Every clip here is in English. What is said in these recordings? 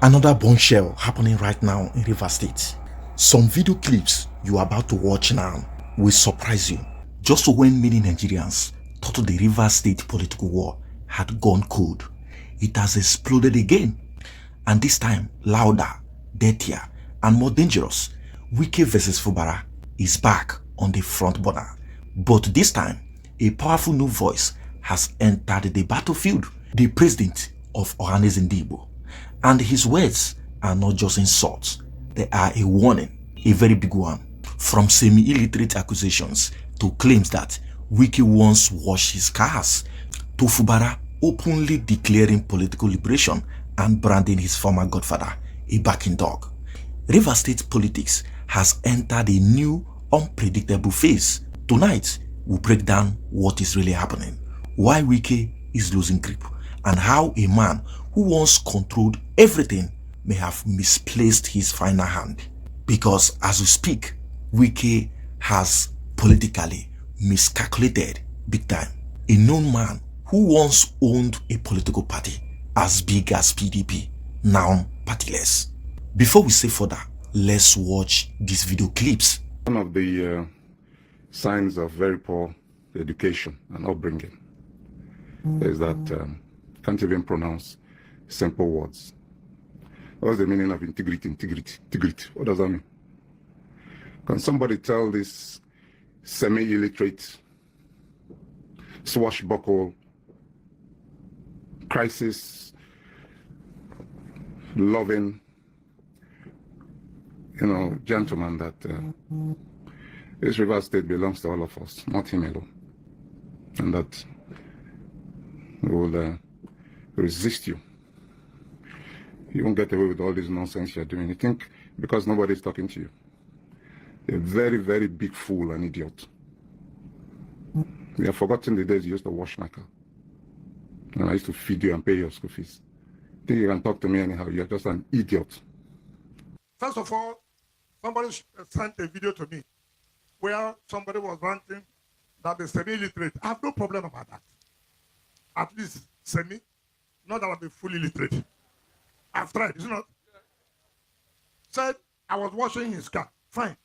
Another bombshell happening right now in Rivers State. Some video clips you are about to watch now will surprise you. Just when many Nigerians thought the Rivers State political war had gone cold, it has exploded again. And this time louder, dirtier, and more dangerous. Wike versus Fubara is back on the front burner. But this time, a powerful new voice has entered the battlefield. The President of Ohanaeze Ndigbo. And his words are not just insults, they are a warning, a very big one. From semi-illiterate accusations to claims that Wike once washed his cars, to Fubara openly declaring political liberation and branding his former godfather a backing dog. Rivers State politics has entered a new, unpredictable phase. Tonight, we'll break down what is really happening, why Wike is losing grip, and how a man who once controlled everything may have misplaced his final hand. Because as we speak, Wike has politically miscalculated big time. A known man who once owned a political party as big as PDP, now partyless. Before we say further, let's watch these video clips. One of the signs of very poor education and upbringing is that can't even pronounce simple words. What's the meaning of integrity? Integrity. What does that mean? Can somebody tell this semi-illiterate, swashbuckle, crisis loving, gentleman that this Rivers State belongs to all of us, not him alone, and that we will resist you. You won't get away with all this nonsense you're doing. You think because nobody's talking to you. You're a very, very big fool and idiot. You have forgotten the days you used to wash my car. And I used to feed you and pay your school fees. Think you can talk to me anyhow. You're just an idiot. First of all, somebody sent a video to me where somebody was ranting that the semi-illiterate. I have no problem about that. At least semi, not that I'm fully literate. I've tried, is it not? Said I was washing his car. Fine.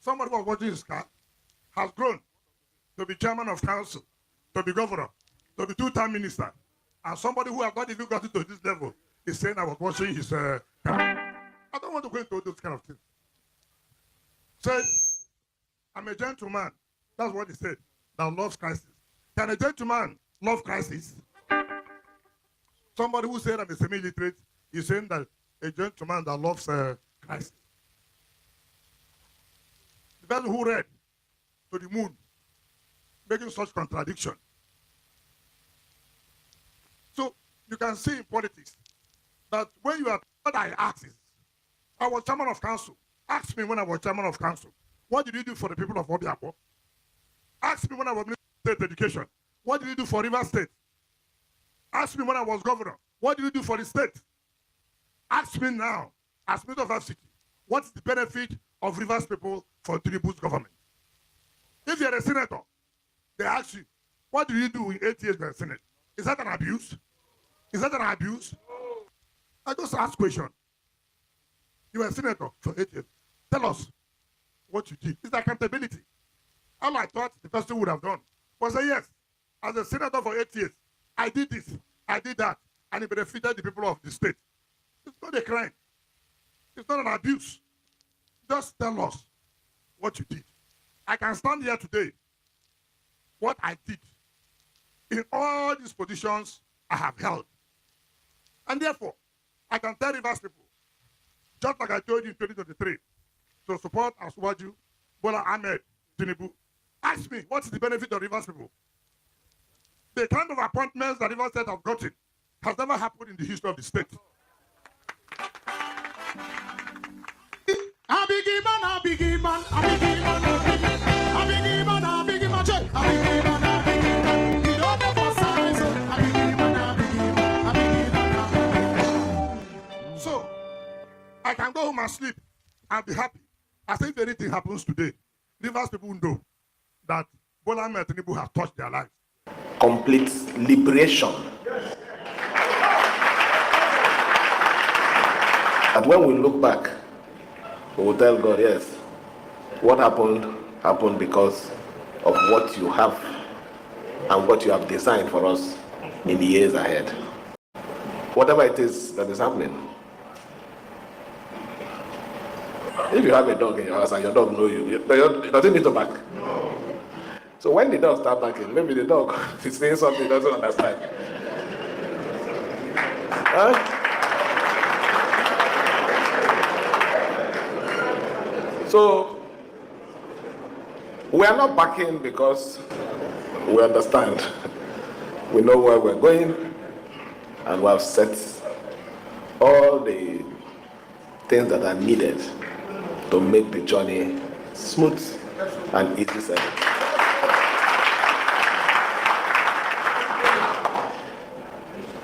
Somebody who was washing his car has grown to be chairman of council, to be governor, to be two-time minister. And somebody who has not even gotten to this level is saying I was washing his car. I don't want to go into those kind of things. Said, I'm a gentleman. That's what he said. That loves crisis. Can a gentleman love crisis? Somebody who said I'm a semi-literate is saying that a gentleman that loves crisis. The person who read to the moon, making such contradiction. So you can see in politics that when you are, what I ask is, I was chairman of council. Ask me when I was chairman of council, what did you do for the people of Obiabo? Ask me when I was Minister of State Education, what did you do for Rivers State? Ask me when I was governor, what did you do for the state? Ask me now, as Minister of FCT, what's the benefit of Rivers people for Tinubu's government? If you're a senator, they ask you, what do you do in 8 years in the Senate? Is that an abuse? Is that an abuse? I just ask question. You were a senator for 8 years. Tell us what you did. It's accountability. All I thought the person would have done was say, yes, as a senator for 8 years, I did this, I did that, and it benefited the people of the state. It's not a crime. It's not an abuse. Just tell us what you did. I can stand here today, what I did in all these positions I have held. And therefore, I can tell Rivers people, just like I told you in 2023, to support Asuwaju, Bola Ahmed Tinubu. Ask me, what's the benefit of Rivers people? The kind of appointments that Rivers State have gotten has never happened in the history of the state. So, I can go home and sleep and be happy. As if anything happens today, Rivers people know that Bola Ahmed Tinubu has touched their lives. Complete liberation. That when we look back, we will tell God, yes, what happened because of what you have and what you have designed for us in the years ahead. Whatever it is that is happening. If you have a dog in your house and your dog knows you, does it need to bark? No. So when the dog starts barking, maybe the dog is saying something he doesn't understand. Huh? So we are not barking because we understand. We know where we're going, and we have set all the things that are needed to make the journey smooth and easy sailing.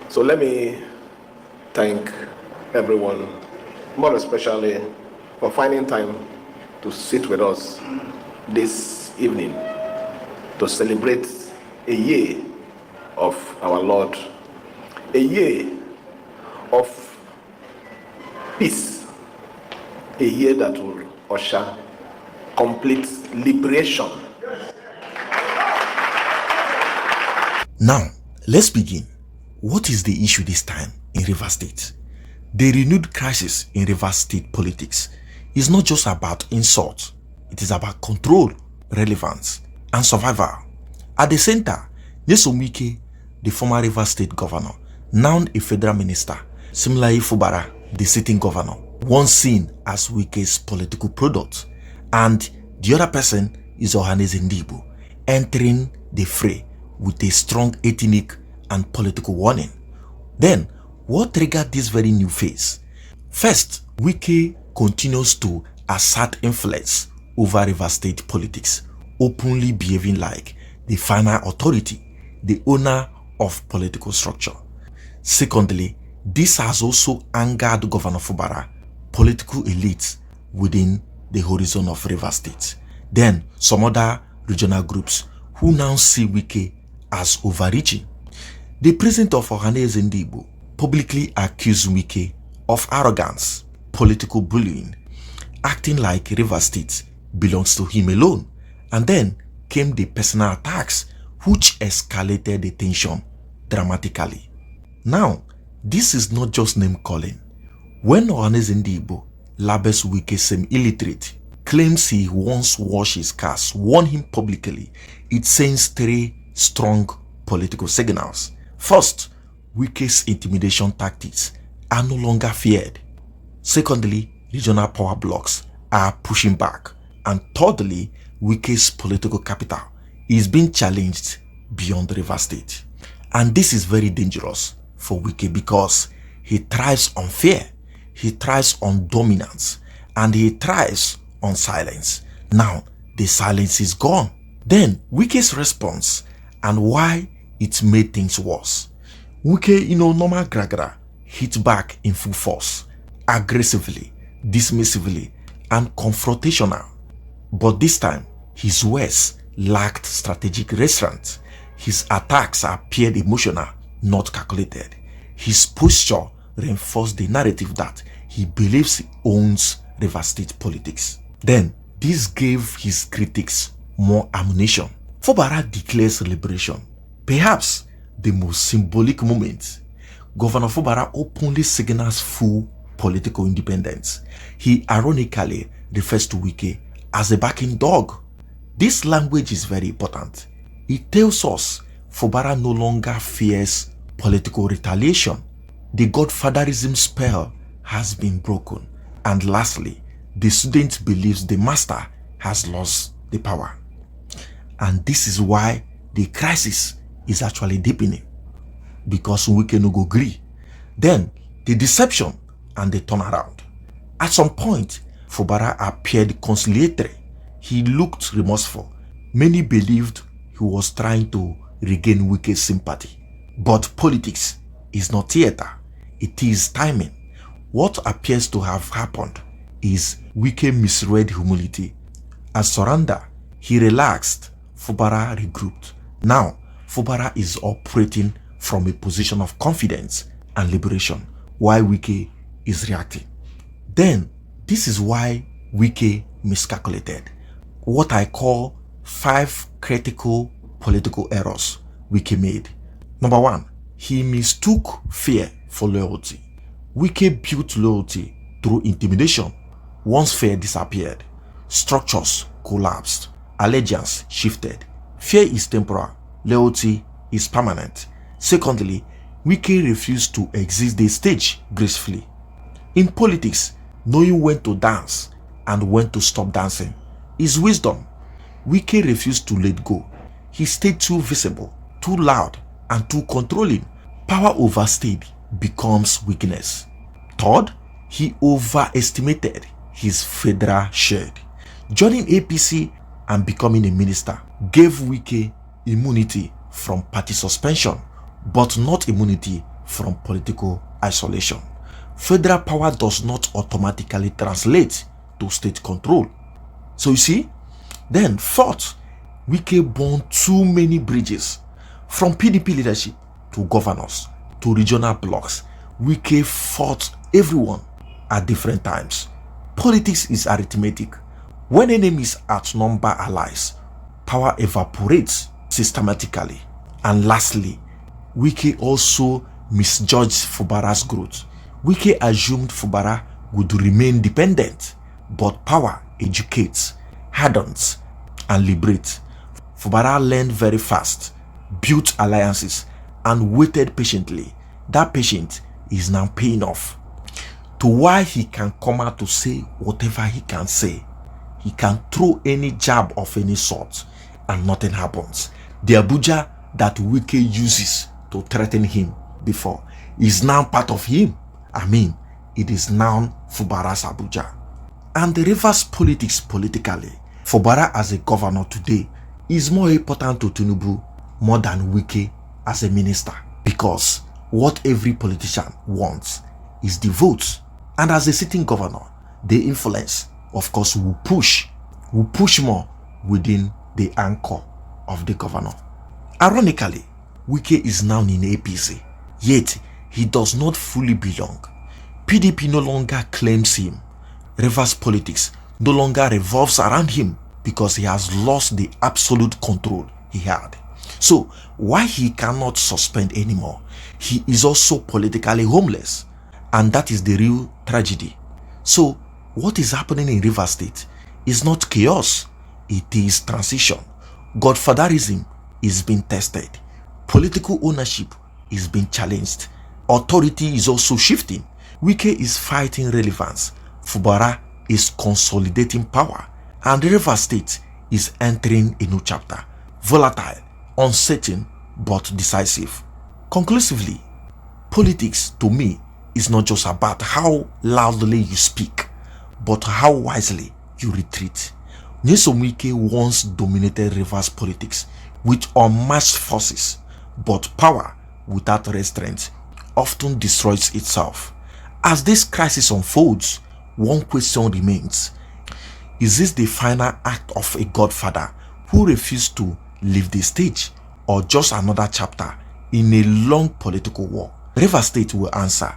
So let me thank everyone, more especially for finding time to sit with us this evening to celebrate a year of our Lord, a year of peace, a year that will usher complete liberation. Now, let's begin. What is the issue this time in Rivers State? The renewed crisis in Rivers State politics is not just about insult, it is about control, relevance, and survival. At the center, Nyesom, the former Rivers State governor, now a federal minister, Siminalayi Fubara, the sitting governor, once seen as Wike's political product, and the other person is Ohaneze Ndigbo, entering the fray with a strong ethnic and political warning. Then, what triggered this very new phase? First, Wike continues to assert influence over Rivers State politics, openly behaving like the final authority, the owner of political structure. Secondly, this has also angered Governor Fubara, political elites within the horizon of Rivers State. Then, some other regional groups who now see Wike as overreaching. The President of Ohanaeze Ndigbo publicly accused Wike of arrogance, political bullying, acting like Rivers State belongs to him alone. And then came the personal attacks, which escalated the tension dramatically. Now, this is not just name calling. When Ohaneze Ndigbo labels Wike same illiterate, claims he once washed his cars, warned him publicly, it sends three strong political signals. First, Wike's intimidation tactics are no longer feared. Secondly, regional power blocks are pushing back. And thirdly, Wike's political capital is being challenged beyond Rivers State. And this is very dangerous for Wike because he thrives on fear, he thrives on dominance, and he thrives on silence. Now, the silence is gone. Then, Wike's response and why it made things worse. Wike, normal gragra, hit back in full force, aggressively, dismissively, and confrontational. But this time, his words lacked strategic restraint. His attacks appeared emotional, not calculated. His posture reinforced the narrative that he believes he owns Rivers State politics. Then, this gave his critics more ammunition. Fubara declares liberation. Perhaps the most symbolic moment. Governor Fubara openly signals full political independence. He ironically refers to Wike as a backing dog. This language is very important. It tells us Fubara no longer fears political retaliation. The godfatherism spell has been broken. And lastly, the student believes the master has lost the power. And this is why the crisis is actually deepening. Because Wike no go gree. Then, the deception and the turnaround. At some point, Fubara appeared conciliatory. He looked remorseful. Many believed he was trying to regain Wike's sympathy. But politics is not theater. It is timing. What appears to have happened is Wike misread humility. As surrender, he relaxed. Fubara regrouped. Now, Fubara is operating from a position of confidence and liberation, while Wike is reacting. Then, this is why Wike miscalculated. What I call 5 critical political errors Wike made. Number 1, he mistook fear for loyalty. Wike built loyalty through intimidation. Once fear disappeared, structures collapsed, allegiance shifted. Fear is temporal, loyalty is permanent. Secondly, Wike refused to exit the stage gracefully. In politics, knowing when to dance and when to stop dancing is wisdom. Wike refused to let go. He stayed too visible, too loud, and too controlling. Power overstayed becomes weakness. Third, he overestimated his federal share. Joining APC and becoming a minister gave Wike immunity from party suspension, but not immunity from political isolation. Federal power does not automatically translate to state control. So you see, then fourth, Wike burned too many bridges. From PDP leadership to governors to regional blocs, Wike fought everyone at different times. Politics is arithmetic. When enemies outnumber allies, power evaporates systematically. And lastly, Wike also misjudged Fubara's growth. Wike assumed Fubara would remain dependent, but power educates, hardens, and liberates. Fubara learned very fast, built alliances, and waited patiently. That patience is now paying off. To why he can come out to say whatever he can say. He can throw any jab of any sort and nothing happens. The Abuja that Wike uses to threaten him before is now part of him. I mean, it is now Fubara's Abuja. And the reverse politics politically, Fubara as a governor today is more important to Tinubu more than Wike as a minister, because what every politician wants is the votes. And as a sitting governor, the influence, of course, will push more within the anchor of the governor. Ironically, Wike is now in APC, yet he does not fully belong. PDP no longer claims him. Reverse politics no longer revolves around him because he has lost the absolute control he had. So, why he cannot suspend anymore? He is also politically homeless, and that is the real tragedy. So, what is happening in Rivers State is not chaos, it is transition. Godfatherism is being tested. Political ownership is being challenged. Authority is also shifting. Wike is fighting relevance. Fubara is consolidating power. And Rivers State is entering a new chapter. Volatile, uncertain, but decisive. Conclusively, politics to me is not just about how loudly you speak, but how wisely you retreat. Nyesom Wike once dominated reverse politics with unmatched forces, but power without restraint often destroys itself. As this crisis unfolds, one question remains. Is this the final act of a godfather who refused to leave the stage, or just another chapter in a long political war? Rivers State will answer,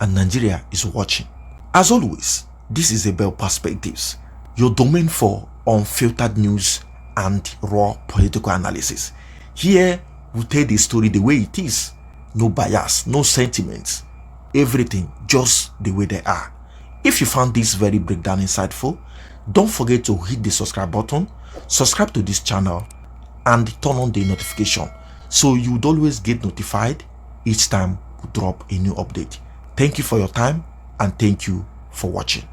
and Nigeria is watching. As always, this is Abel Perspectives, your domain for unfiltered news and raw political analysis. Here, we tell the story the way it is. No bias, no sentiments. Everything just the way they are. If you found this very breakdown insightful, don't forget to hit the subscribe button, subscribe to this channel, and turn on the notification so you would always get notified each time we drop a new update. Thank you for your time, and thank you for watching.